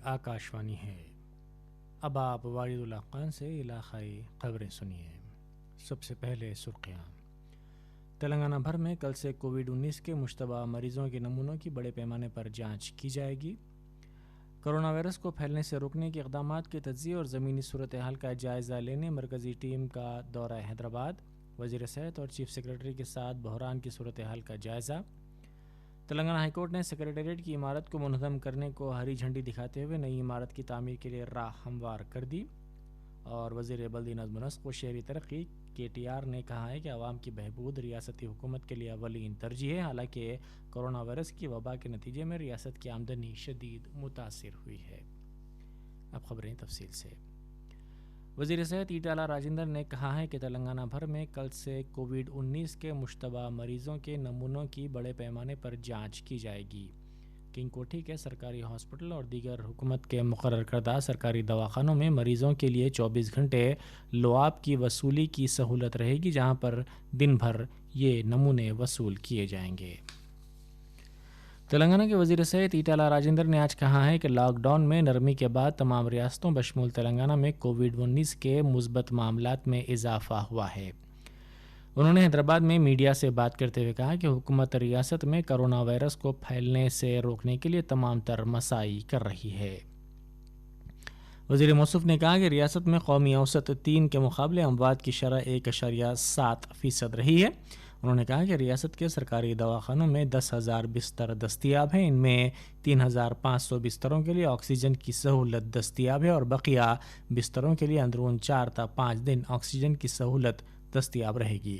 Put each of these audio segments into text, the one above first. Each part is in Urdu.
آکاشوانی ہے۔ اب آپ واحد اللہ خان سے علاقائی خبریں سنیے۔ سب سے پہلے سرخیاں۔ تلنگانہ بھر میں کل سے کووڈ-19 کے مشتبہ مریضوں کے نمونوں کی بڑے پیمانے پر جانچ کی جائے گی۔ کرونا وائرس کو پھیلنے سے روکنے کے اقدامات کے تجزیے اور زمینی صورتحال کا جائزہ لینے مرکزی ٹیم کا دورہ حیدرآباد، وزیر صحت اور چیف سیکرٹری کے ساتھ بحران کی صورتحال کا جائزہ۔ تلنگانہ ہائی کورٹ نے سیکریٹریٹ کی عمارت کو منہدم کرنے کو ہری جھنڈی دکھاتے ہوئے نئی عمارت کی تعمیر کے لیے راہ ہموار کر دی، اور وزیر بلدی نظم و نسق و شہری ترقی KTR نے کہا ہے کہ عوام کی بہبود ریاستی حکومت کے لیے اولین ترجیح ہے، حالانکہ کرونا وائرس کی وبا کے نتیجے میں ریاست کی آمدنی شدید متاثر ہوئی ہے۔ اب خبریں تفصیل سے۔ وزیر صحت ایٹالہ راجندر نے کہا ہے کہ تلنگانہ بھر میں کل سے کووڈ-19 کے مشتبہ مریضوں کے نمونوں کی بڑے پیمانے پر جانچ کی جائے گی۔ کنگ کوٹھی کے سرکاری ہاسپٹل اور دیگر حکومت کے مقرر کردہ سرکاری دواخانوں میں مریضوں کے لیے 24 گھنٹے لعاب کی وصولی کی سہولت رہے گی، جہاں پر دن بھر یہ نمونے وصول کیے جائیں گے۔ تلنگانہ کے وزیر صحت ایٹالہ راجندر نے آج کہا ہے کہ لاک ڈاؤن میں نرمی کے بعد تمام ریاستوں بشمول تلنگانہ میں کووڈ-19 کے مثبت معاملات میں اضافہ ہوا ہے۔ انہوں نے حیدرآباد میں میڈیا سے بات کرتے ہوئے کہا کہ حکومت ریاست میں کرونا وائرس کو پھیلنے سے روکنے کے لیے تمام تر مساعی کر رہی ہے۔ وزیر موصوف نے کہا کہ ریاست میں قومی اوسط 3 کے مقابلے اموات کی شرح 1.7% رہی ہے۔ انہوں نے کہا کہ ریاست کے سرکاری دواخانوں میں 10,000 بستر دستیاب ہیں، ان میں 3,500 بستروں کے لیے آکسیجن کی سہولت دستیاب ہے اور بقیہ بستروں کے لیے اندرون 4 تا 5 دن آکسیجن کی سہولت دستیاب رہے گی۔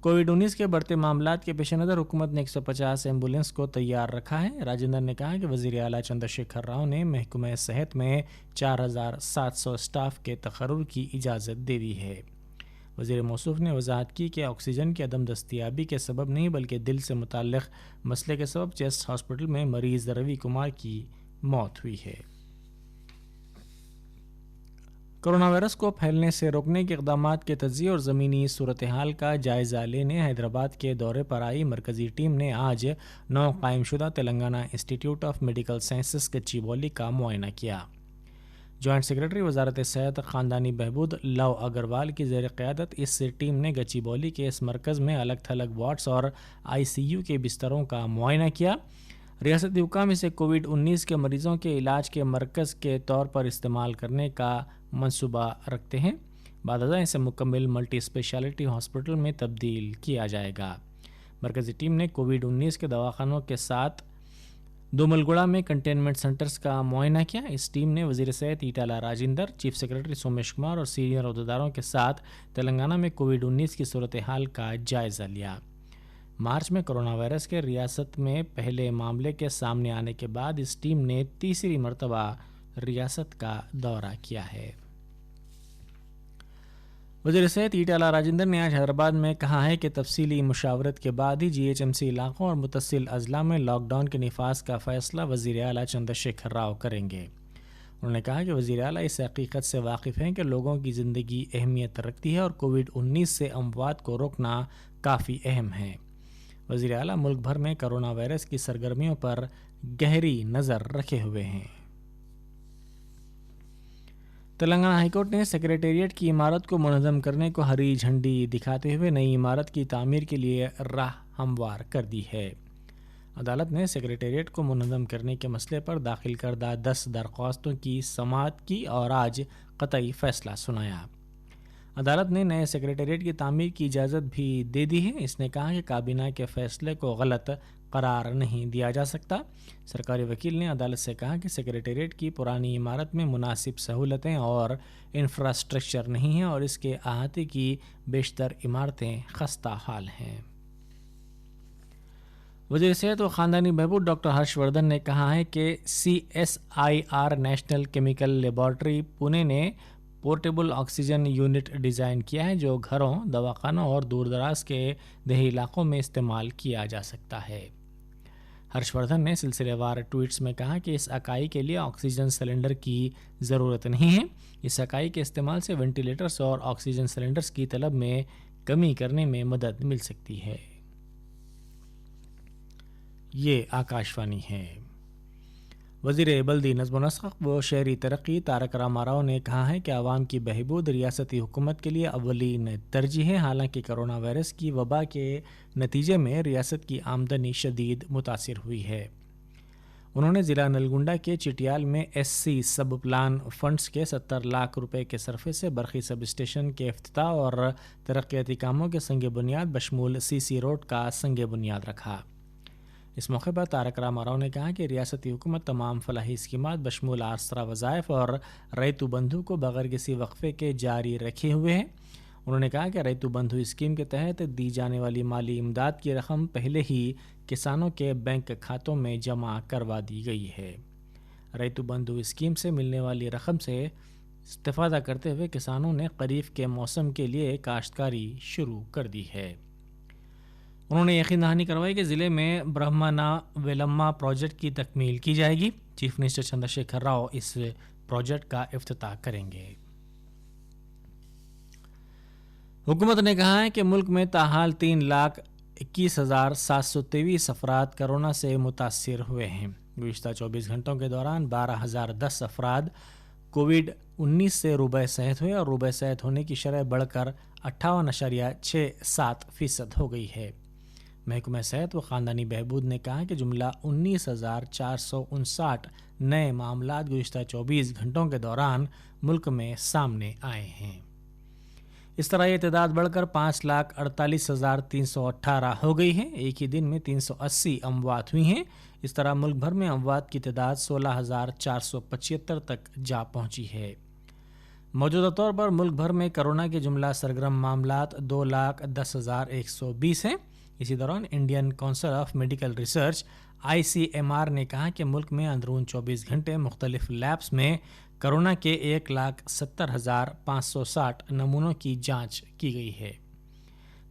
کووڈ-19 کے بڑھتے معاملات کے پیش نظر حکومت نے 150 ایمبولینس کو تیار رکھا ہے۔ راجندر نے کہا کہ وزیر اعلیٰ چندر شیکھر راؤ نے محکمہ صحت میں 4,700 اسٹاف کے تقرر کی اجازت دے دی ہے۔ وزیر موصوف نے وضاحت کی کہ آکسیجن کی عدم دستیابی کے سبب نہیں بلکہ دل سے متعلق مسئلے کے سبب چیسٹ ہاسپٹل میں مریض روی کمار کی موت ہوئی ہے۔ کرونا وائرس کو پھیلنے سے روکنے کے اقدامات کے تجزیے اور زمینی صورتحال کا جائزہ لینے حیدرآباد کے دورے پر آئی مرکزی ٹیم نے آج نو قائم شدہ تلنگانہ انسٹی ٹیوٹ آف میڈیکل سائنسز گچیبولی کا معائنہ کیا۔ جوائنٹ سیکرٹری وزارت صحت خاندانی بہبود لو اگروال کی زیر قیادت اس ٹیم نے گچیبولی کے اس مرکز میں الگ تھلگ وارڈز اور ICU کے بستروں کا معائنہ کیا۔ ریاستی حکام اسے کووڈ-19 کے مریضوں کے علاج کے مرکز کے طور پر استعمال کرنے کا منصوبہ رکھتے ہیں۔ بعد ازاں اسے مکمل ملٹی اسپیشلٹی ہاسپٹل میں تبدیل کیا جائے گا۔ مرکزی ٹیم نے کووڈ-19 کے دواخانوں کے ساتھ دوملگوڑا میں کنٹینمنٹ سینٹرز کا معائنہ کیا۔ اس ٹیم نے وزیر صحت ایٹالہ راجندر، چیف سیکرٹری سومیش کمار اور سینئر عہدیداروں کے ساتھ تلنگانہ میں کووڈ-19 کی صورتحال کا جائزہ لیا۔ مارچ میں کرونا وائرس کے ریاست میں پہلے معاملے کے سامنے آنے کے بعد اس ٹیم نے تیسری مرتبہ ریاست کا دورہ کیا ہے۔ وزیر صحت ایٹالہ راجندر نے آج حیدرآباد میں کہا ہے کہ تفصیلی مشاورت کے بعد ہی GHMC علاقوں اور متصل اضلاع میں لاک ڈاؤن کے نفاذ کا فیصلہ وزیر اعلیٰ چندر شیکھر راؤ کریں گے۔ انہوں نے کہا کہ وزیر اعلیٰ اس حقیقت سے واقف ہیں کہ لوگوں کی زندگی اہمیت رکھتی ہے اور کووڈ-19 سے اموات کو روکنا کافی اہم ہے۔ وزیر اعلیٰ ملک بھر میں کرونا وائرس کی سرگرمیوں پر گہری نظر رکھے ہوئے ہیں۔ تلنگانہ ہائی کورٹ نے سیکریٹریٹ کی عمارت کو منہدم کرنے کو ہری جھنڈی دکھاتے ہوئے نئی عمارت کی تعمیر کے لیے راہ ہموار کر دی ہے۔ عدالت نے سیکریٹریٹ کو منہدم کرنے کے مسئلے پر داخل کردہ 10 درخواستوں کی سماعت کی اور آج قطعی فیصلہ سنایا۔ عدالت نے نئے سیکریٹریٹ کی تعمیر کی اجازت بھی دے دی ہے۔ اس نے کہا کہ کابینہ کے فیصلے کو غلط قرار نہیں دیا جا سکتا۔ سرکاری وکیل نے عدالت سے کہا کہ سیکریٹریٹ کی پرانی عمارت میں مناسب سہولتیں اور انفراسٹرکچر نہیں ہیں اور اس کے احاطے کی بیشتر عمارتیں خستہ حال ہیں۔ وزیر صحت و خاندانی بہبود ڈاکٹر ہرش وردھن نے کہا ہے کہ CSIR نیشنل کیمیکل لیبارٹری پونے نے پورٹیبل آکسیجن یونٹ ڈیزائن کیا ہے جو گھروں، دواخانوں اور دور دراز کے دیہی علاقوں میں استعمال کیا جا سکتا ہے۔ ہرش وردھن نے سلسلے وار ٹویٹس میں کہا کہ اس اکائی کے لیے آکسیجن سلنڈر کی ضرورت نہیں ہے۔ اس اکائی کے استعمال سے وینٹیلیٹرز اور آکسیجن سلنڈرز کی طلب میں کمی کرنے میں مدد مل سکتی ہے۔ یہ آکاشوانی ہے۔ وزیر بلدی نظم و نسق و شہری ترقی تارک راما راؤ نے کہا ہے کہ عوام کی بہبود ریاستی حکومت کے لیے اولین ترجیح ہے. حالانکہ کرونا وائرس کی وبا کے نتیجے میں ریاست کی آمدنی شدید متاثر ہوئی ہے. انہوں نے ضلع نلگنڈا کے چٹیال میں ایس سی سب پلان فنڈز کے 70 لاکھ روپے کے صرفے سے برقی سب اسٹیشن کے افتتاح اور ترقیاتی کاموں کے سنگ بنیاد بشمول سی سی روڈ کا سنگ بنیاد رکھا. اس موقع پر تارک راما راؤ نے کہا کہ ریاستی حکومت تمام فلاحی اسکیمات بشمول آسرا وظائف اور ریتو بندھو کو بغیر کسی وقفے کے جاری رکھے ہوئے ہیں. انہوں نے کہا کہ ریتو بندھو اسکیم کے تحت دی جانے والی مالی امداد کی رقم پہلے ہی کسانوں کے بینک کھاتوں میں جمع کروا دی گئی ہے. ریتو بندھو اسکیم سے ملنے والی رقم سے استفادہ کرتے ہوئے کسانوں نے خریف کے موسم کے لیے کاشتکاری شروع کر دی ہے. انہوں نے یقین دہانی کروائی کہ ضلع میں برہمنا ویلما پروجیکٹ کی تکمیل کی جائے گی. چیف منسٹر چندر شیکھر راؤ اس پروجیکٹ کا افتتاح کریں گے. حکومت نے کہا ہے کہ ملک میں تاحال 3,21,723 افراد کرونا سے متاثر ہوئے ہیں. گزشتہ 24 گھنٹوں کے دوران 12,010 افراد کووڈ-19 سے روبہ صحت ہوئے اور روبہ صحت ہونے کی شرح بڑھ کر 58.67% ہو گئی ہے. محکمہ صحت و خاندانی بہبود نے کہا کہ جملہ 19,459 نئے معاملات گزشتہ 24 گھنٹوں کے دوران ملک میں سامنے آئے ہیں. اس طرح یہ تعداد بڑھ کر 5,48,318 ہو گئی ہے. ایک ہی دن میں 380 اموات ہوئی ہیں. اس طرح ملک بھر میں اموات کی تعداد 16,475 تک جا پہنچی ہے. موجودہ طور پر ملک بھر میں کرونا کے جملہ سرگرم معاملات 2,10,120 ہیں. اسی دوران Indian council of medical research ICMR نے کہا کہ ملک میں اندرون 24 گھنٹے مختلف لیبس میں کرونا کے 1,70,560 نمونوں کی جانچ کی گئی ہے.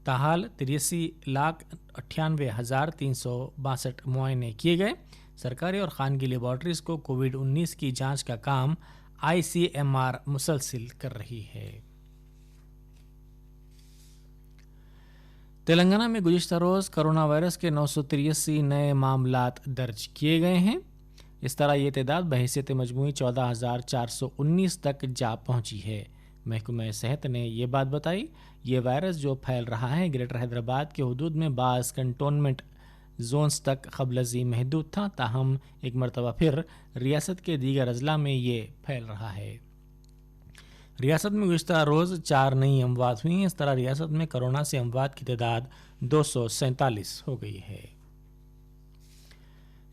تاحال 83,98,362 معائنے کیے گئے. سرکاری اور خانگی لیبارٹریز کو کووڈ-19 کی جانچ کا کام ICMR مسلسل کر رہی ہے. تلنگانہ میں گزشتہ روز کرونا وائرس کے 983 نئے معاملات درج کیے گئے ہیں. اس طرح یہ تعداد بحیثیت مجموعی 14,419 تک جا پہنچی ہے. محکمہ صحت نے یہ بات بتائی. یہ وائرس جو پھیل رہا ہے گریٹر حیدرآباد کے حدود میں بعض کنٹونمنٹ زونز تک قبل ازیں محدود تھا، تاہم ایک مرتبہ پھر ریاست کے دیگر اضلاع میں یہ پھیل رہا ہے. ریاست میں گزشتہ روز 4 نئی اموات ہوئی ہیں. اس طرح ریاست میں کرونا سے اموات کی تعداد 247 ہو گئی ہے.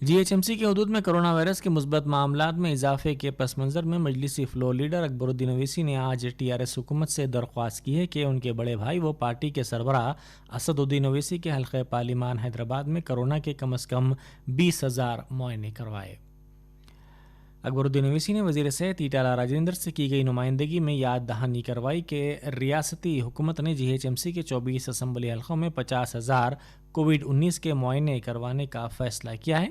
GHMC کے حدود میں کرونا وائرس کے مثبت معاملات میں اضافے کے پس منظر میں مجلسی فلور لیڈر اکبر الدین اویسی نے آج TRS حکومت سے درخواست کی ہے کہ ان کے بڑے بھائی و پارٹی کے سربراہ اسد الدین اویسی کے حلقہ پارلیمان حیدرآباد میں کرونا کے کم از کم 20,000 معائنے کروائے. اکبر الدین اویسی نے وزیر صحت ایٹالہ راجندر سے کی گئی نمائندگی میں یاد دہانی کروائی کہ ریاستی حکومت نے GHMC کے 24 اسمبلی حلقوں میں 50,000 کووڈ-19 کے معائنے کروانے کا فیصلہ کیا ہے.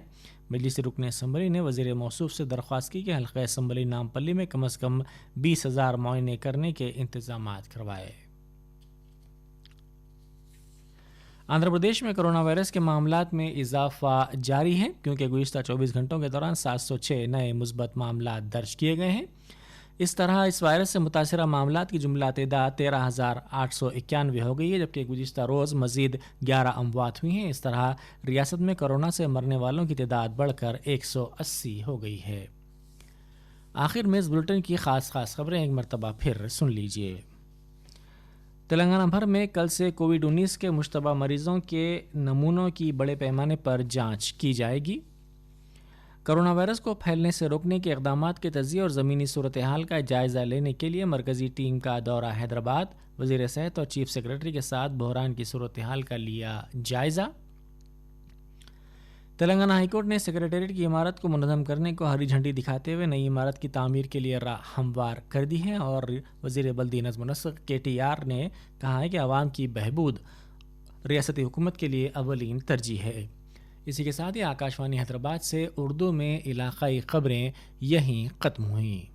مجلسی رکن اسمبلی نے وزیر موصوف سے درخواست کی کہ حلقہ اسمبلی نامپلی میں کم از کم 20,000 معائنے کرنے کے انتظامات کروائے. آندھرا پردیش میں کرونا وائرس کے معاملات میں اضافہ جاری ہے کیونکہ گزشتہ 24 گھنٹوں کے دوران 706 نئے مثبت معاملات درج کیے گئے ہیں. اس طرح اس وائرس سے متاثرہ معاملات کی جملہ تعداد 13,891 ہو گئی ہے، جبکہ گزشتہ روز مزید 11 اموات ہوئی ہیں. اس طرح ریاست میں کرونا سے مرنے والوں کی تعداد بڑھ کر 180 ہو گئی ہے. آخر میں اس بلٹن کی خاص خبریں ایک مرتبہ پھر سن لیجیے. تلنگانہ بھر میں کل سے کووڈ-19 کے مشتبہ مریضوں کے نمونوں کی بڑے پیمانے پر جانچ کی جائے گی. کرونا وائرس کو پھیلنے سے روکنے کے اقدامات کے تجزیے اور زمینی صورتحال کا جائزہ لینے کے لیے مرکزی ٹیم کا دورہ حیدرآباد. وزیر صحت اور چیف سیکرٹری کے ساتھ بحران کی صورتحال کا لیا جائزہ. تلنگانہ ہائی کورٹ نے سیکریٹریٹ کی عمارت کو منہدم کرنے کو ہری جھنڈی دکھاتے ہوئے نئی عمارت کی تعمیر کے لیے راہ ہموار کر دی ہے اور وزیر بلدی نظم و نسق KTR نے کہا ہے کہ عوام کی بہبود ریاستی حکومت کے لیے اولین ترجیح ہے. اسی کے ساتھ ہی آکاشوانی حیدرآباد سے اردو میں علاقائی خبریں یہیں ختم ہوئیں.